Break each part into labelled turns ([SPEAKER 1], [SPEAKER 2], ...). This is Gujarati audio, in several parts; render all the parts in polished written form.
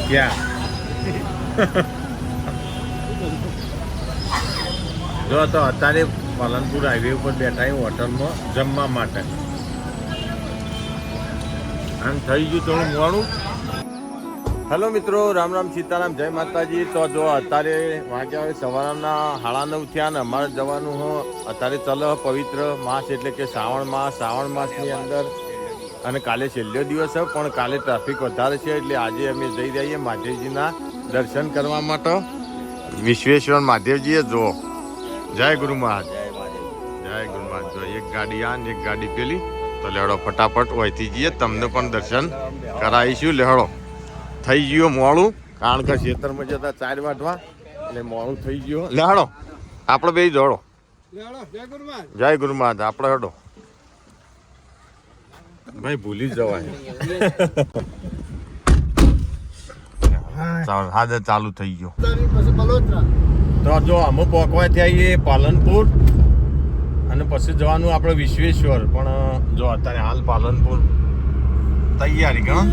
[SPEAKER 1] ક્યાં જો તો અત્યારે પાલનપુર હાઈવે ઉપર બેઠા હોટલમાં જમવા માટે આમ થઈ ગયું થોડું મોડું. હેલો મિત્રો, રામ રામ સીતારામ, જય માતાજી. તો જો અત્યારે વાગ્યા સવારના 9:30 થયા ને અમારે જવાનું અત્યારે ચાલે પવિત્ર માસ એટલે કે શ્રાવણ માસની અંદર અને કાલે છેલ્લો દિવસ છે પણ કાલે ટ્રાફિક વધારે છે એટલે આજે અમે જઈ રહીએ મહાદેવજીના દર્શન કરવા માટે. વિશ્વેશ્વર મહાદેવજીએ જો જય ગુરુ મહારાજ, જય ગુરુ મહારાજ. જો એક ગાડી આ ને એક ગાડી પેલી, તો લેહડો ફટાફટ હોયથી જઈએ, તમને પણ દર્શન કરાવીશું. લેહડો થઈ ગયો મોડું, કારણ કે ખેતરમાં જતા 4 વાગવા એટલે મોડું થઈ ગયું. લેહડો આપણે બે જોડો. જય ગુરુ મહારાજ. આપણે હડો ભાઈ, ભૂલી જવાય. હા ચાલુ થઈ ગયો. તો જો અમે પહોંચવા થયા પાલનપુર અને પછી જવાનું આપણે વિશ્વેશ્વર. પણ જો અત્યારે હાલ પાલનપુર તૈયારી ગણ.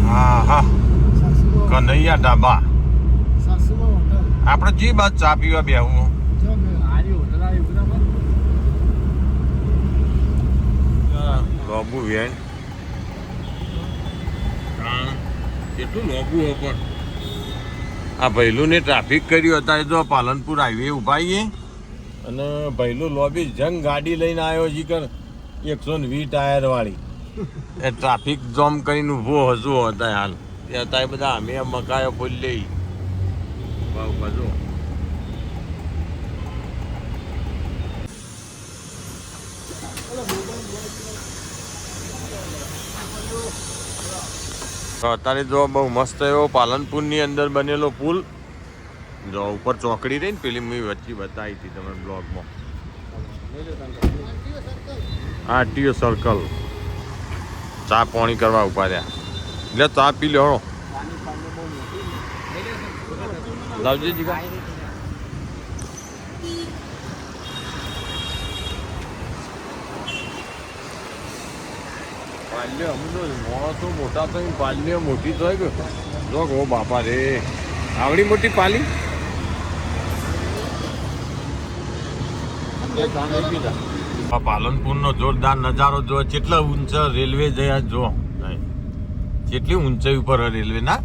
[SPEAKER 1] હા હા, કનૈયા ઢાબા. આપણે જે બાદ ચા પીવા બેહવું. લોબુ વેણ કેટલું લોબુ હોય પણ આ ભૈલું ને ટ્રાફિક કર્યું અત્યારે જો પાલનપુર હાઈવે ઉભાઈએ અને ભૈલું લોબી જંગ ગાડી લઈને આવ્યો છે કર 120 ટાયર વાળી એ ટ્રાફિક જામ કરીને ઊભો હજુ હતા હાલ અત્યારે બધા અમે મકાયો ફૂલ લઈ બાજુ. અત્યારે જો બહુ મસ્ત એવો પાલનપુરની અંદર બનેલો પુલ જો ઉપર ચોકડી રહી ને પેલી મેં વચ્ચે બતાવી હતી તમે બ્લોગમાં. આરટીઓ સર્કલ ચા પાણી કરવા ઉભા રહ્યા એટલે ચા પી લો. લાવજી જીગા. પાલ્ય અમુક માણસો મોટા થઈ પાલ્ય મોટી થઈ ગયો જો ઓ બાપા રે આવડી મોટી પાલી. પાલનપુરનો જોરદાર નજારો જો કેટલા ઊંચા રેલવે જયા જો કેટલી ઊંચાઈ ઉપર રેલવે ના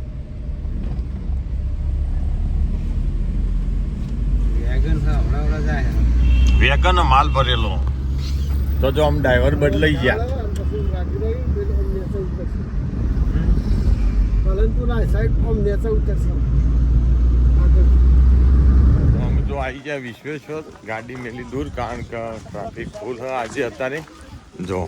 [SPEAKER 1] વેગન માલ ભરેલો. તો જો આમ ડ્રાઈવર બદલાઈ ગયા. જો આવી જાય વિશ્વેશ્વર, ગાડી મેલી દૂર કારણ કે ટ્રાફિક ફૂલ હોય આજે અત્યારે. જો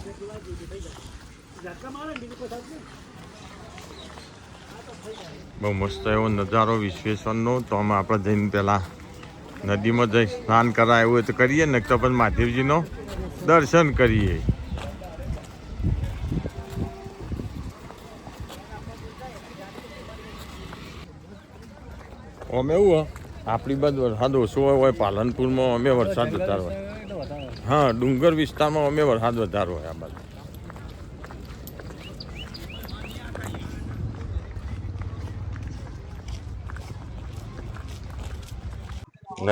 [SPEAKER 1] બહુ મસ્ત એવો નજારો વિશ્વેશ્વરનો. તો અમે આપણે જઈને પેલા નદીમાં જઈ સ્નાન કરાય એવું હોય તો કરીએ ને તો પછી મહાદેવજીનો દર્શન કરીએ. અમે એવું આપણી બાજુ વરસાદ ઓછો હોય પાલનપુરમાં અમે વરસાદ વધારે હોય. હા, ડુંગર વિસ્તારમાં અમે વરસાદ વધારે હોય. આ બાજુ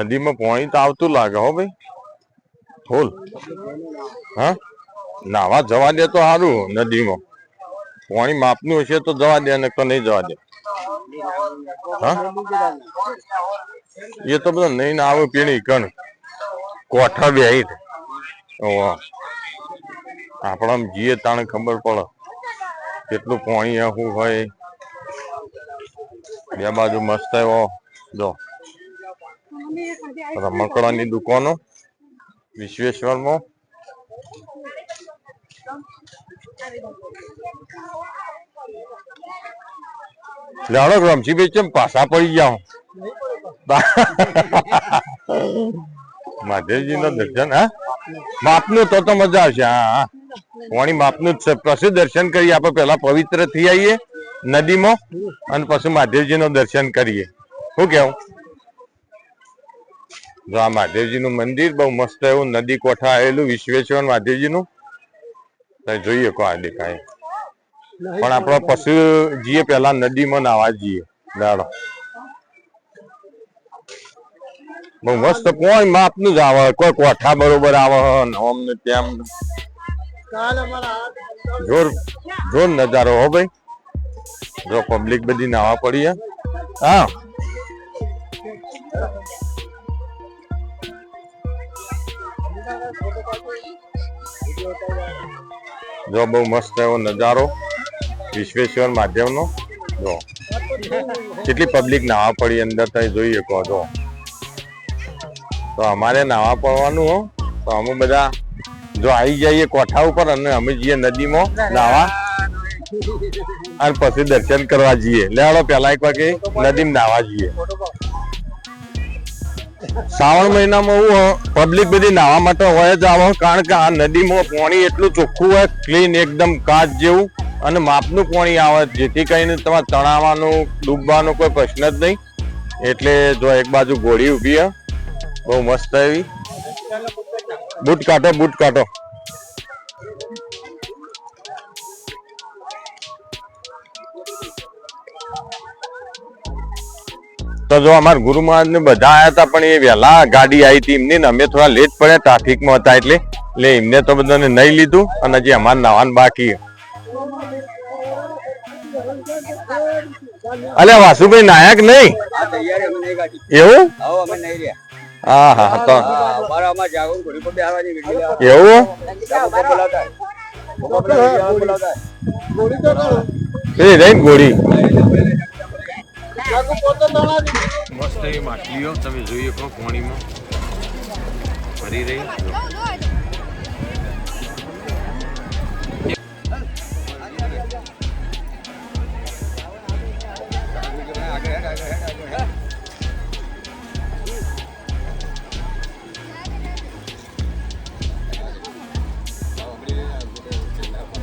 [SPEAKER 1] નદીમાં પાણી તો આવતું લાગે હો ભાઈ ફૂલ. હા, નાવા જવા દે તો સારું. નદીમાં પાણી માપનું હશે તો જવા દે ને તો નહીં જવા દે. હા, એ તો બધું નહીં આવે પીણી કણ કોઠા બે આપણા જીએ તાણે ખબર પડે કેટલું પાણી શું હોય. બે બાજુ મસ્ત એવો જો રમકડાની દુકાનો વિશ્વેશ્વરમાં. લાડો રમશી ભાઈ કેમ પાછા પડી જાઓ. મહાદેવજી નો દર્શન હા માપનું તો મજા આવશે. હા, પાણી માપનું જ છે. પછી દર્શન કરીએ આપણે. પેલા પવિત્ર થઈ આવીએ નદીમાં અને પછી મહાદેવજી નું દર્શન કરીએ. શું કેવું? જો આ મહાદેવજી નું મંદિર બહુ મસ્ત એવું નદી કોઠા આવેલું વિશ્વેશ્વર મહાદેવજી નું. જોઈએ કો આ દેખાય પણ આપણે પછી જઈએ પેલા નદીમાં નાવા જઈએ દાડો બહુ મસ્ત કોઈ માપનું જ આવે કોઈ કોઠા બરોબર આવે નોમ ને તેમ જોર જોર નજારો હો ભાઈ જો પબ્લિક બધી નાવા પડી હા જો બહુ મસ્ત એવો નજારો વિશ્વેશ્વર માધ્યમનો જો કેટલી પબ્લિક નાવા પડી અંદર ત્યાં જોઈએ કહો જો તો અમારે નાવા પડવાનું હો તો અમે બધા જો આવી જઈએ કોઠા ઉપર અને અમે જઈએ નદીમાં નાવા અને પછી દર્શન કરવા જઈએ લેવાડો પેલા એક વાગે નદીમાં નાવા જઈએ શ્રાવણ મહિનામાં એવું પબ્લિક બધી નાવા માટે હોય જ આવે કારણ કે આ નદીમાં પાણી એટલું ચોખ્ખું હોય ક્લીન એકદમ કાચ જેવું અને માપનું પાણી આવે જેથી કરીને તમારે તણાવવાનું ડૂબવાનો કોઈ પ્રશ્ન જ નહીં એટલે જો એક બાજુ ઘોડી ઉભી હે બહુ મસ્ત એવી બૂટ કાઢો તો જો અમારા ગુરુ મહારાજ ને બધા આયા હતા પણ એ વહેલા ગાડી આવી હતી એમની અમે થોડા લેટ પડ્યા ટ્રાફિકમાં હતા એટલે એમને તો બધાને નહીં લીધું અને હજી અમારે નાવાનું બાકી અલે વાસુભાઈ નાયક નહીં એવું હા હા તો એવું ગોળી મસ્ત એવી માછલીઓ તમે જોઈએ કહો પાણીમાં ફરી રહી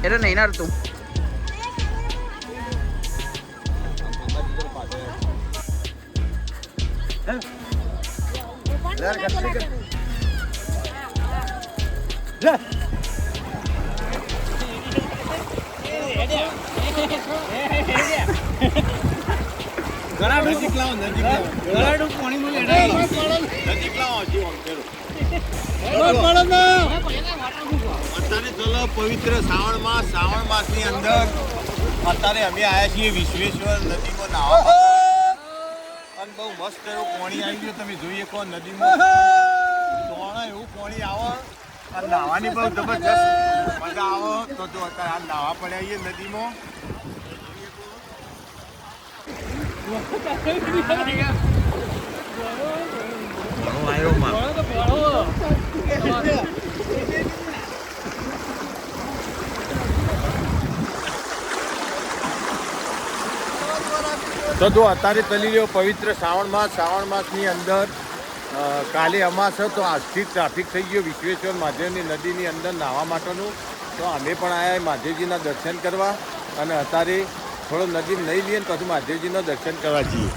[SPEAKER 2] era nainar tu
[SPEAKER 1] પવિત્ર શ્રાવણ માસ ની અંદર અત્યારે અમે આવ્યા છીએ વિશ્વેશ્વર નદીમાં નાવા અને બહુ મસ્ત એવું પાણી આવી ગયું તમે જોઈએ કહો નદીમાં તોણા એવું પાણી આવે અને નાવાની બહુ જબરજસ્ત મજા આવે તો જો અત્યારે આ નાવા પડ્યા આવીએ નદીમાં તો જો અત્યારે ચાલી રહ્યો પવિત્ર શ્રાવણ માસની અંદર કાલે અમાસ તો આજથી ટ્રાફિક થઈ ગયો વિશ્વેશ્વર મહાદેવની નદીની અંદર નાહવા માટેનું તો અમે પણ આવ્યા મહાદેવજીના દર્શન કરવા અને અત્યારે થોડો નદી નહીં લઈએ ને પછી મહાદેવજીના દર્શન કરવા જઈએ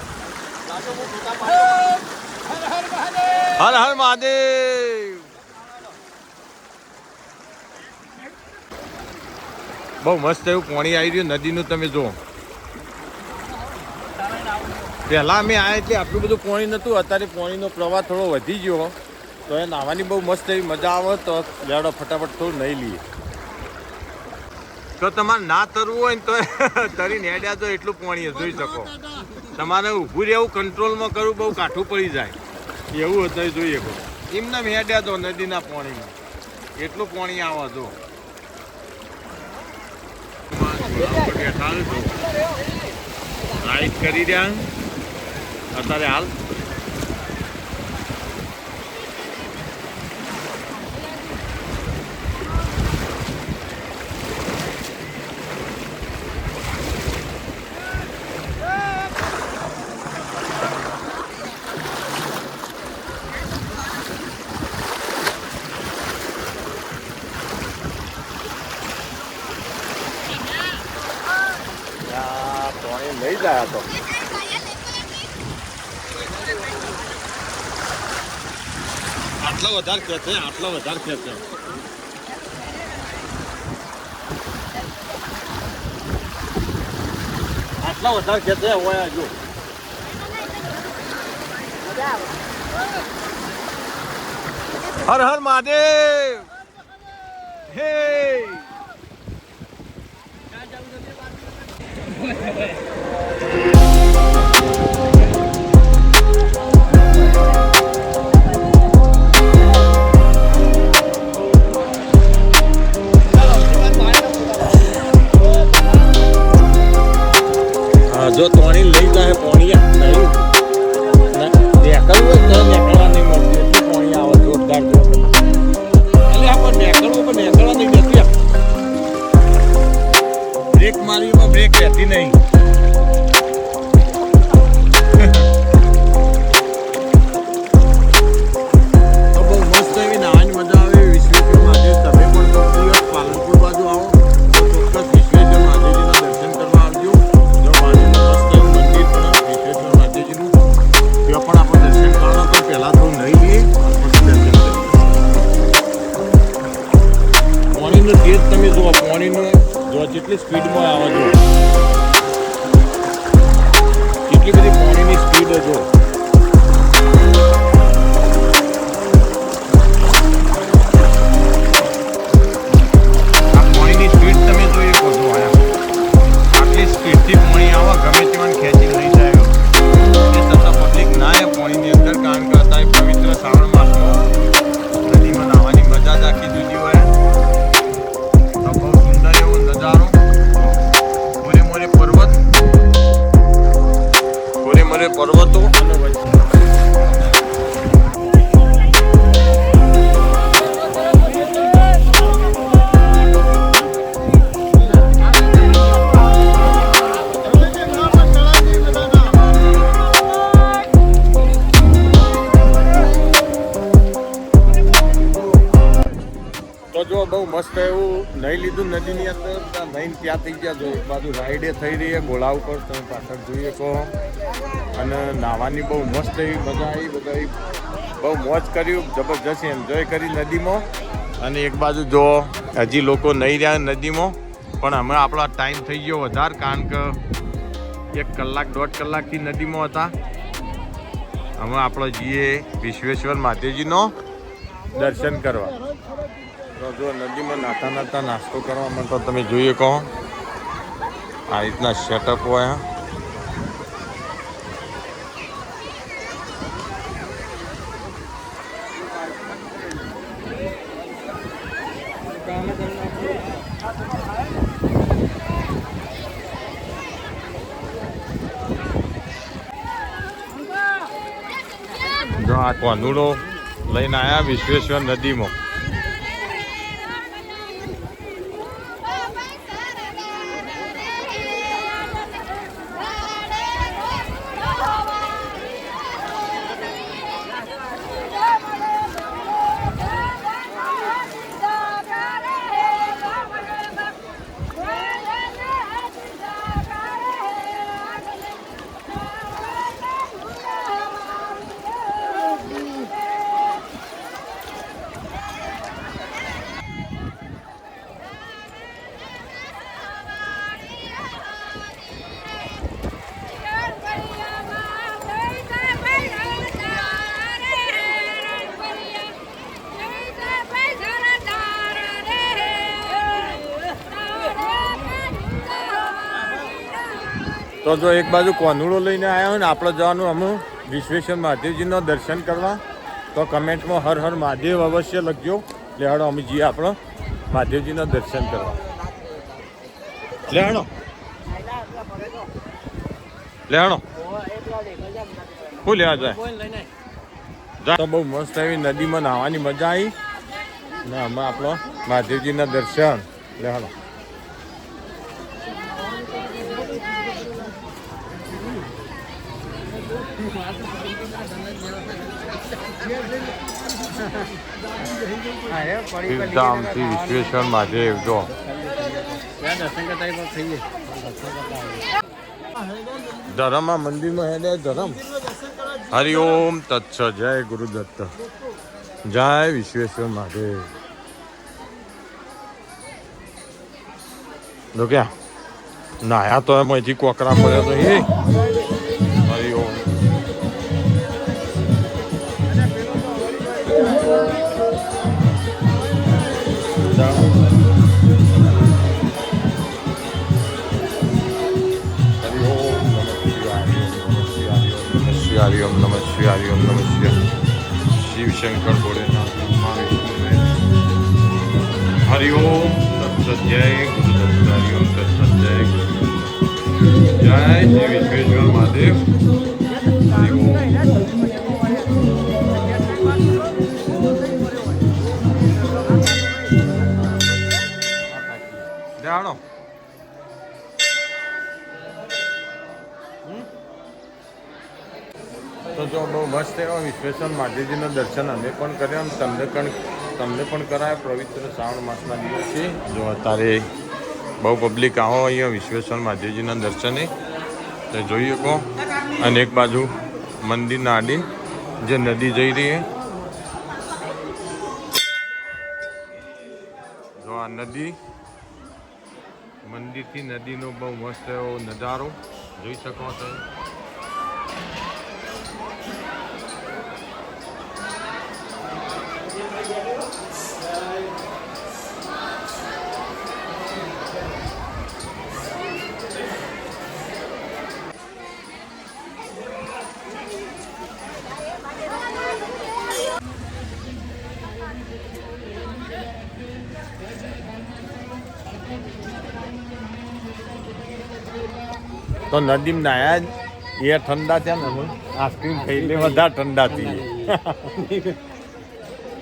[SPEAKER 1] હર હર મહાદેવ બહુ મસ્ત એવું પાણી આવી રહ્યું નદીનું તમે જુઓ પહેલાં અમે આવ્યા એટલે આટલું બધું પાણી નહોતું અત્યારે પાણીનો પ્રવાહ થોડો વધી ગયો તો એ નાહવાની બહુ મસ્ત એવી મજા આવે તો લેડો ફટાફટ થોડું નહીં લઈએ તો તમારે ના તરવું હોય ને તો તરીને હેડ્યા તો એટલું પાણી જોઈ શકો તમારે ઊભું રહેવું કંટ્રોલમાં કરવું બહુ કાઠું પડી જાય એવું હતું જોઈએ એમને હેડ્યા તો નદીના પાણીમાં એટલું પાણી આવે તો રાઈડ કરી રહ્યા અત્યારે હાલ લઈ જાય તો આટલો વધારે ખેંચે આટલા વધારે ખેંચે હોય જો હર હર મહાદેવ હે જો તોણી લઈ જાય પોણી નહીં નીકળવું જ નીકળવા નહીં મળતું એટલું પોણી આવે જોરદાર જો એટલે આપણે નીકળવું પણ નીકળવા નહીં જતી બ્રેક મારી બ્રેક રહેતી નહીં તો બહુ મસ્ત એવી નાવાની મજા આવે વિશ્વેશ્વર મહાદેવ તમે પણ કોઈ દિવસ પાલનપુર બાજુ આવો તો ચોક્કસ વિશ્વેશ્વર મહાદેવજીના દર્શન કરવા આવજો જો બાજુનું મસ્ત એવું મંદિર પણ વિશ્વેશ્વર મહાદેવજીનું ત્યાં પણ આપણે દર્શન કરવાના તો પહેલાં થોડું નહીં લઈએ પછી દર્શન કરીએ પાણીનો તેજ તમે જુઓ પાણીનો જો જેટલી સ્પીડમાં આવે જો કેટલી બધી પાણીની સ્પીડ જો આ પાણીની સ્પીડ તમે જોઈ શકો છો આટલી સ્પીડથી પાણી આવે ગમે તેવાને ખેંચી નહીં જાય એ છતાં પબ્લિક ના એ પાણીની અંદર કારણ કે અત્યારે પવિત્ર શ્રાવણ માસમાં નદીમાં નાહવાની મજા જ આખી જુદી હોય તો બહુ સુંદર એવો નજારો મોરે મોરે પર્વતો અને તો જો બહુ મસ્ત એવું નહીં લીધું નદીની અંદર નહીં ત્યાં થઈ ગયા જો એક બાજુ રાઈડે થઈ રહી છે ઘોડા ઉપર તમે પાછળ જોઈએ કહો અને નાહવાની બહુ મસ્ત એવી મજા આવી બધા બહુ મોજ કર્યું જબરજસ્ત એન્જોય કરી નદીમાં અને એક બાજુ જો હજી લોકો નહીં રહ્યા નદીમાં પણ અમે આપણો ટાઈમ થઈ ગયો વધારે કારણ કે 1 કલાક 1.5 કલાકથી નદીમાં હતા અમે આપણો જઈએ વિશ્વેશ્વર મહાદેવજીનો દર્શન કરવા તો જો નદીમાં નાતા નાતા નાસ્તો કરવા માટે તમે જોઈએ કહો આ રીતના સેટઅપ હોય જો આ કોંદુડો લઈને આવ્યા વિશ્વેશ્વર નદીમાં તો જો એક બાજુ કોંદુડો લઈને આવ્યા હોય ને આપણે જવાનું અમે વિશ્વેશ્વર મહાદેવજીનો દર્શન કરવા તો કમેન્ટમાં હર હર મહાદેવ અવશ્ય લખજો લેહાડો અમે જઈએ આપણો મહાદેવજીના દર્શન કરવા લેહાડો લેહાડો શું લેવા જાય તો બહુ મસ્ત એવી નદીમાં નાહવાની મજા આવી ને અમે આપણો મહાદેવજીના દર્શન લેહાડો ધામથી વિશ્વેશ્વર મહાદેવ જો ધરમમાં મંદિરમાં હેડે ધરમ હરિઓમ તત્સ જય ગુરુદત્ત જય વિશ્વેશ્વર મહાદેવ તો ક્યાં નાયા તો એમાંથી કોકરા પડ્યો તો એ હરિઓમ હરિઓમ નમઃ શિવાય હરિઓમ નમઃ શિવાય શિવશંકર ભોળેનાથ હરિઓમ તત્સત જય ગુરુદત્ત હરિઓમ તત્સત જય ગુરુદત્ત જય શ્રી વિશ્વેશ્વર મહાદેવ હરિઓમ જાણો તો જો બહુ મસ્ત એવા વિશ્વેશ્વર મહાદેવજીના દર્શન અમે પણ કર્યા અને તમને પણ કરાયા પવિત્ર શ્રાવણ માસના દિવસે જો અત્યારે બહુ પબ્લિક આવો અહીંયા વિશ્વેશ્વર મહાદેવજીના દર્શને તો જોઈ શકો અને એક બાજુ મંદિરના આડીન જે નદી જઈ રહી છે જો આ નદી મંદિરથી નદીનો બહુ મસ્ત એવો નજારો જોઈ શકો છો તો નદીમ નાયા એ ઠંડા થયા ને આઈસ્ક્રીમ ખાઈ લે વધારે ઠંડા થઈ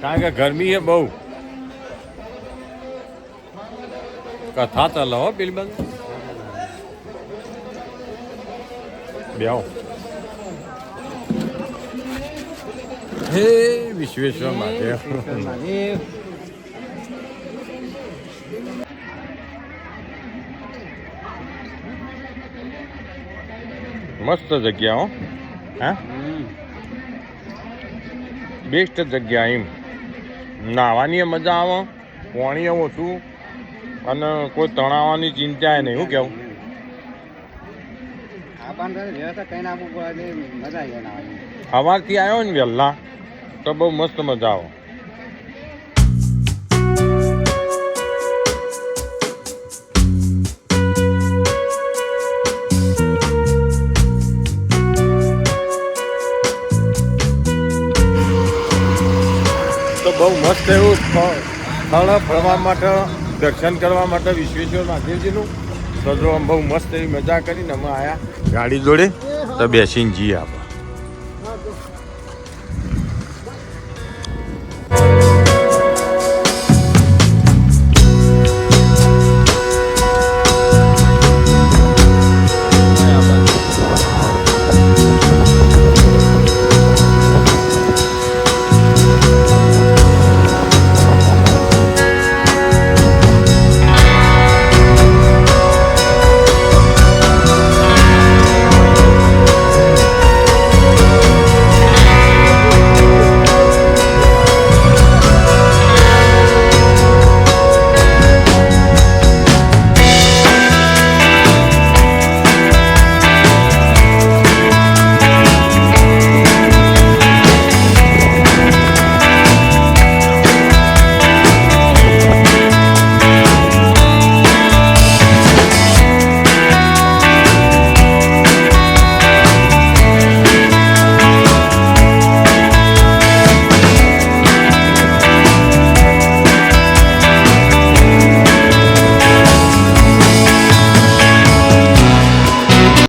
[SPEAKER 1] કારણ કે ગરમી છે બહુ કથા ચાલો હો પેલી બાજુ બેહો હે વિશ્વેશ્વર મહાદેવ મસ્ત જગ્યા હો હા બેસ્ટ જગ્યા એમ નાહવાની મજા આવે પાણી ઓછું અને કોઈ તણાવવાની ચિંતા નહીં શું કેવું સવારથી આવ્યો ને વહેલા તો બહુ મસ્ત મજા આવે બહુ મસ્ત એવું સ્થળ ફરવા માટે દર્શન કરવા માટે વિશ્વેશ્વર મહાદેવજીનું તો જો બહુ મસ્ત એવી મજા કરીને અમે આવ્યા ગાડી જોડે તો બેસીને જઈએ આપણે